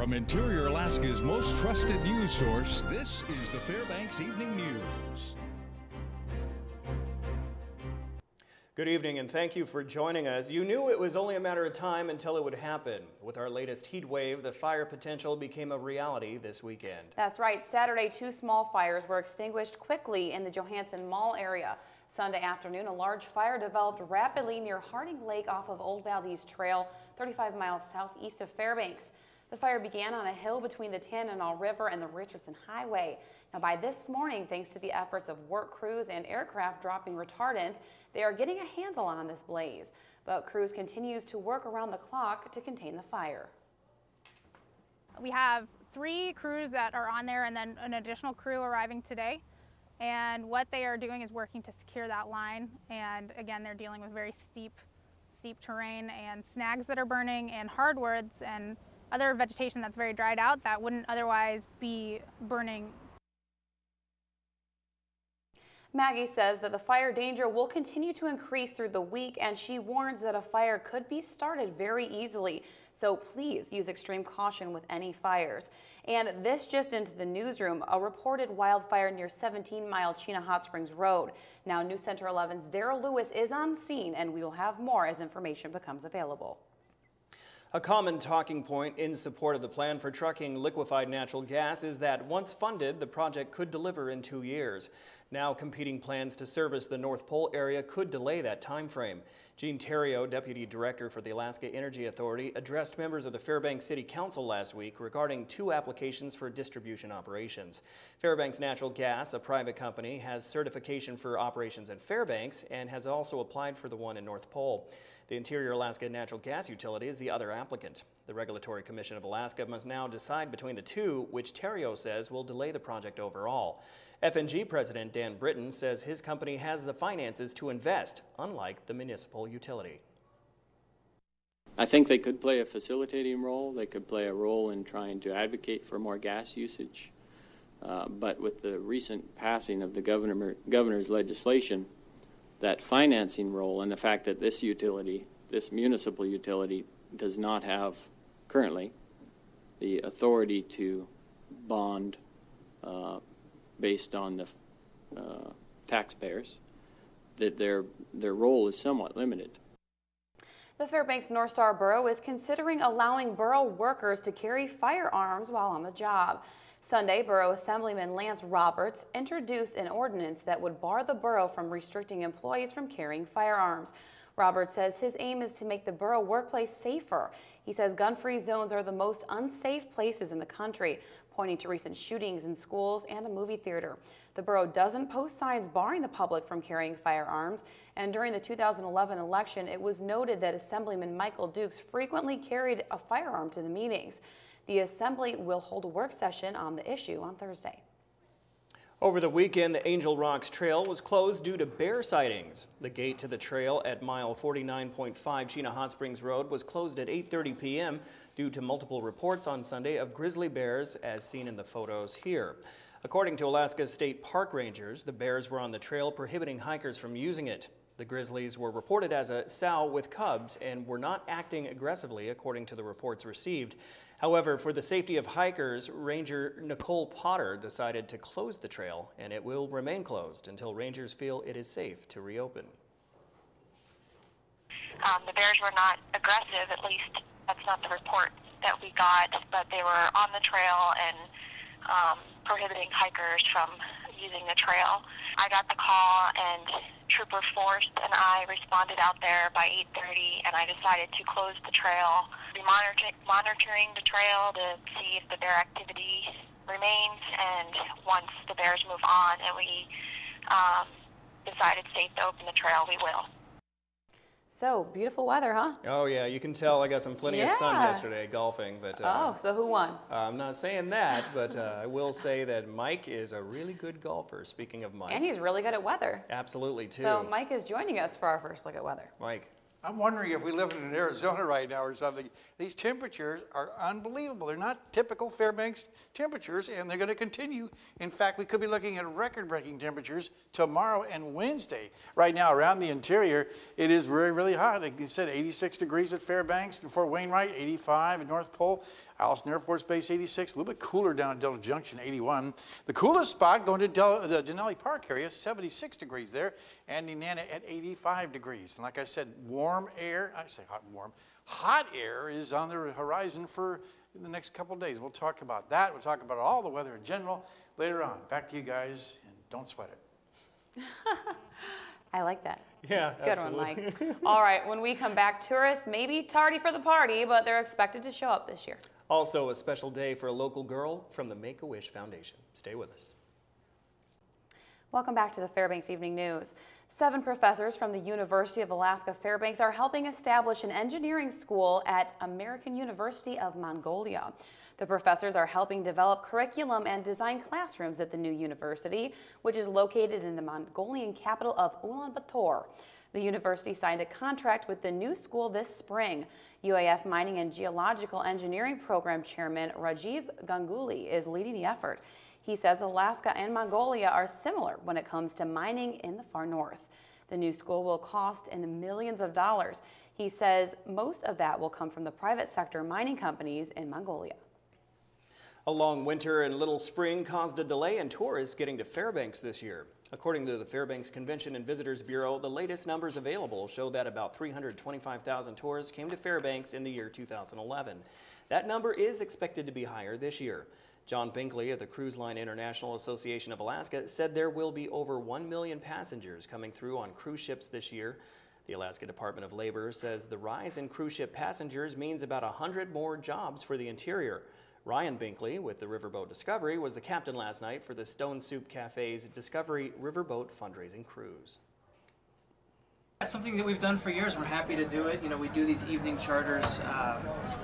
From Interior Alaska's most trusted news source, this is the Fairbanks Evening News. Good evening and thank you for joining us. You knew it was only a matter of time until it would happen. With our latest heat wave, the fire potential became a reality this weekend. That's right. Saturday, 2 small fires were extinguished quickly in the Johansson Mall area. Sunday afternoon, a large fire developed rapidly near Harding Lake off of Old Valdez Trail, 35 miles southeast of Fairbanks. The fire began on a hill between the Tanana River and the Richardson Highway. Now, by this morning, thanks to the efforts of work crews and aircraft dropping retardant, they are getting a handle on this blaze. But crews continues to work around the clock to contain the fire. We have 3 crews that are on there and then an additional crew arriving today. And what they are doing is working to secure that line. And again, they're dealing with very steep terrain and snags that are burning and hardwoods and other vegetation that's very dried out that wouldn't otherwise be burning. Maggie says that the fire danger will continue to increase through the week, and she warns that a fire could be started very easily. So please use extreme caution with any fires. And this just into the newsroom, a reported wildfire near 17-mile Chena Hot Springs Road. Now News Center 11's Daryl Lewis is on scene, and we will have more as information becomes available. A common talking point in support of the plan for trucking liquefied natural gas is that once funded, the project could deliver in 2 years. Now, competing plans to service the North Pole area could delay that time frame. Gene Theriault, Deputy Director for the Alaska Energy Authority, addressed members of the Fairbanks City Council last week regarding 2 applications for distribution operations. Fairbanks Natural Gas, a private company, has certification for operations in Fairbanks and has also applied for the one in North Pole. The Interior Alaska Natural Gas Utility is the other applicant. The Regulatory Commission of Alaska must now decide between the 2, which Theriault says will delay the project overall. FNG President Dan Britton says his company has the finances to invest, unlike the municipal utility. I think they could play a facilitating role. They could play a role in trying to advocate for more gas usage. But with the recent passing of the governor's legislation, that financing role and the fact that this utility, this municipal utility, does not have currently the authority to bond based on the taxpayers, that their role is somewhat limited. The Fairbanks North Star Borough is considering allowing borough workers to carry firearms while on the job. Sunday, Borough Assemblyman Lance Roberts introduced an ordinance that would bar the borough from restricting employees from carrying firearms. Roberts says his aim is to make the borough workplace safer. He says gun-free zones are the most unsafe places in the country, pointing to recent shootings in schools and a movie theater. The borough doesn't post signs barring the public from carrying firearms, and during the 2011 election, it was noted that Assemblyman Michael Dukes frequently carried a firearm to the meetings. The Assembly will hold a work session on the issue on Thursday. Over the weekend, the Angel Rocks Trail was closed due to bear sightings. The gate to the trail at mile 49.5 Chena Hot Springs Road was closed at 8:30 p.m. due to multiple reports on Sunday of grizzly bears, as seen in the photos here. According to Alaska's state park rangers, the bears were on the trail prohibiting hikers from using it. The grizzlies were reported as a sow with cubs and were not acting aggressively, according to the reports received. However, for the safety of hikers, Ranger Nicole Potter decided to close the trail, and it will remain closed until rangers feel it is safe to reopen. The bears were not aggressive, at least that's not the report that we got, but they were on the trail and prohibiting hikers from using the trail. I got the call and Trooper Forrest and I responded out there by 8:30, and I decided to close the trail. We're monitoring the trail to see if the bear activity remains, and once the bears move on and we decide it's safe to open the trail, we will. So, beautiful weather, huh? Oh yeah, you can tell I got some plenty of sun yesterday golfing. But oh, so who won? I'm not saying that, but I will say that Mike is a really good golfer, speaking of Mike. And he's really good at weather. Absolutely, too. So Mike is joining us for our first look at weather. Mike. I'm wondering if we live in Arizona right now or something. These temperatures are unbelievable. They're not typical Fairbanks temperatures, and they're going to continue. In fact, we could be looking at record-breaking temperatures tomorrow and Wednesday. Right now, around the interior, it is really, really hot. Like you said, 86 degrees at Fairbanks and Fort Wainwright, 85 at North Pole, Allison Air Force Base, 86. A little bit cooler down at Delta Junction, 81. The coolest spot going to the Denali Park area, 76 degrees there, and Nenana at 85 degrees. And like I said, warm air, I say hot and warm, hot air is on the horizon for the next couple of days. We'll talk about that. We'll talk about all the weather in general later on. Back to you guys, and don't sweat it. I like that. Yeah, good absolutely. one, Mike. All right, when we come back, tourists may be tardy for the party, but they're expected to show up this year. Also, a special day for a local girl from the Make-A-Wish Foundation. Stay with us. Welcome back to the Fairbanks Evening News. 7 professors from the University of Alaska Fairbanks are helping establish an engineering school at American University of Mongolia. The professors are helping develop curriculum and design classrooms at the new university, which is located in the Mongolian capital of Ulaanbaatar. The university signed a contract with the new school this spring. UAF Mining and Geological Engineering Program Chairman Rajiv Ganguly is leading the effort. He says Alaska and Mongolia are similar when it comes to mining in the far north. The new school will cost in the millions of dollars. He says most of that will come from the private sector mining companies in Mongolia. A long winter and little spring caused a delay in tourists getting to Fairbanks this year. According to the Fairbanks Convention and Visitors Bureau, the latest numbers available show that about 325,000 tourists came to Fairbanks in the year 2011. That number is expected to be higher this year. John Binkley of the Cruise Line International Association of Alaska said there will be over 1 million passengers coming through on cruise ships this year. The Alaska Department of Labor says the rise in cruise ship passengers means about 100 more jobs for the interior. Ryan Binkley with the Riverboat Discovery was the captain last night for the Stone Soup Cafe's Discovery Riverboat fundraising cruise. That's something that we've done for years. We're happy to do it. You know, we do these evening charters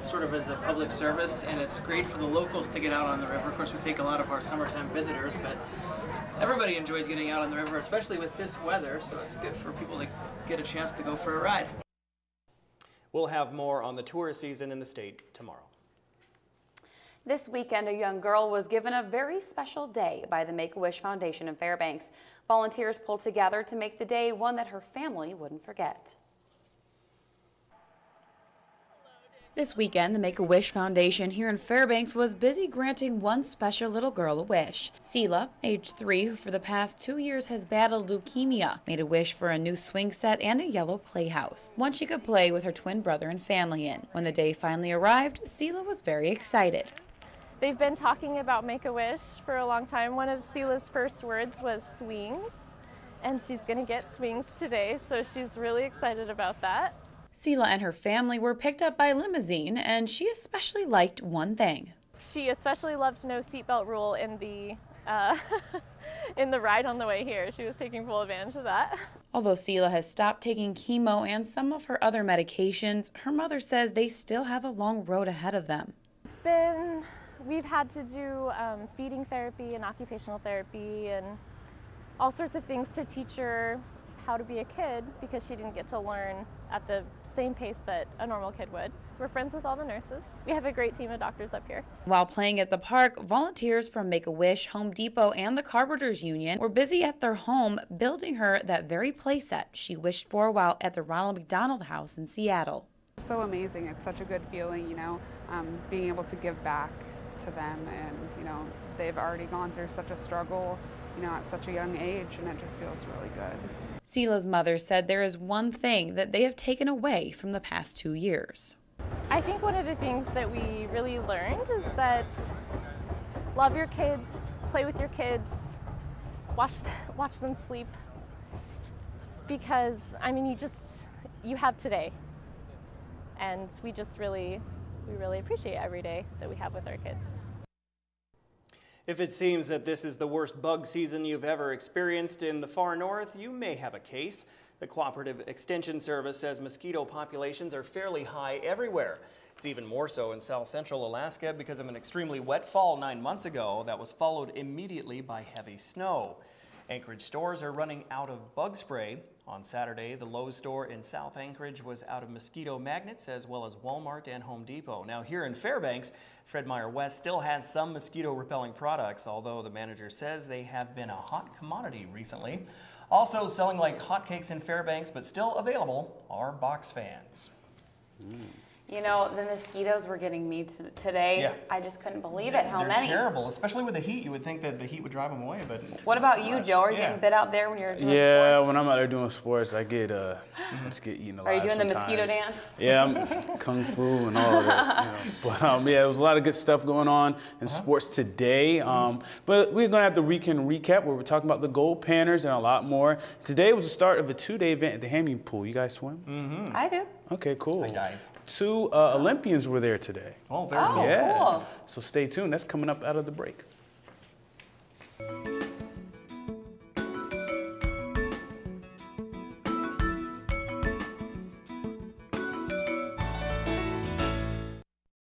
sort of as a public service, and it's great for the locals to get out on the river. Of course, we take a lot of our summertime visitors, but everybody enjoys getting out on the river, especially with this weather, so it's good for people to get a chance to go for a ride. We'll have more on the tourist season in the state tomorrow. This weekend, a young girl was given a very special day by the Make-A-Wish Foundation in Fairbanks. Volunteers pulled together to make the day one that her family wouldn't forget. This weekend, the Make-A-Wish Foundation here in Fairbanks was busy granting one special little girl a wish. Seela, age 3, who for the past 2 years has battled leukemia, made a wish for a new swing set and a yellow playhouse, one she could play with her twin brother and family in. When the day finally arrived, Seela was very excited. They've been talking about Make-A-Wish for a long time. One of Seela's first words was swings, and she's going to get swings today, so she's really excited about that. Seela and her family were picked up by a limousine, and she especially liked one thing. She especially loved no seatbelt rule in the in the ride on the way here. She was taking full advantage of that. Although Seela has stopped taking chemo and some of her other medications, her mother says they still have a long road ahead of them. We've had to do feeding therapy and occupational therapy and all sorts of things to teach her how to be a kid because she didn't get to learn at the same pace that a normal kid would. So we're friends with all the nurses. We have a great team of doctors up here. While playing at the park, volunteers from Make-A-Wish, Home Depot, and the Carpenters Union were busy at their home building her that very playset she wished for while at the Ronald McDonald House in Seattle. So amazing. It's such a good feeling, you know, being able to give back to them, and you know, they've already gone through such a struggle, you know, at such a young age, and it just feels really good. Seela's mother said there is one thing that they have taken away from the past 2 years. I think one of the things that we really learned is that love your kids, play with your kids, watch them sleep, because I mean, you have today, and we really appreciate every day that we have with our kids. If it seems that this is the worst bug season you've ever experienced in the far north, you may have a case. The Cooperative Extension Service says mosquito populations are fairly high everywhere. It's even more so in south central Alaska because of an extremely wet fall 9 months ago that was followed immediately by heavy snow. Anchorage stores are running out of bug spray. On Saturday, the Lowe's store in South Anchorage was out of mosquito magnets, as well as Walmart and Home Depot. Now here in Fairbanks, Fred Meyer West still has some mosquito repelling products, although the manager says they have been a hot commodity recently. Also selling like hotcakes in Fairbanks, but still available, are box fans. You know, the mosquitoes were getting me today. Yeah. I just couldn't believe it, how many. They're terrible, especially with the heat. You would think that the heat would drive them away, but... What about you, Joe? Are you getting bit out there when you're doing sports? Yeah, when I'm out there doing sports, I get just get eaten alive. Are you doing sometimes. the mosquito dance? Yeah, I'm kung fu and all of that. But yeah, there was a lot of good stuff going on in sports today. But we're going to have the weekend recap where we're talking about the gold panners and a lot more. Today was the start of a 2-day event at the Hamming Pool. You guys swim? I do. Okay, cool. I dive. 2 Olympians were there today. Oh, very cool. Yeah. Cool. So stay tuned. That's coming up out of the break.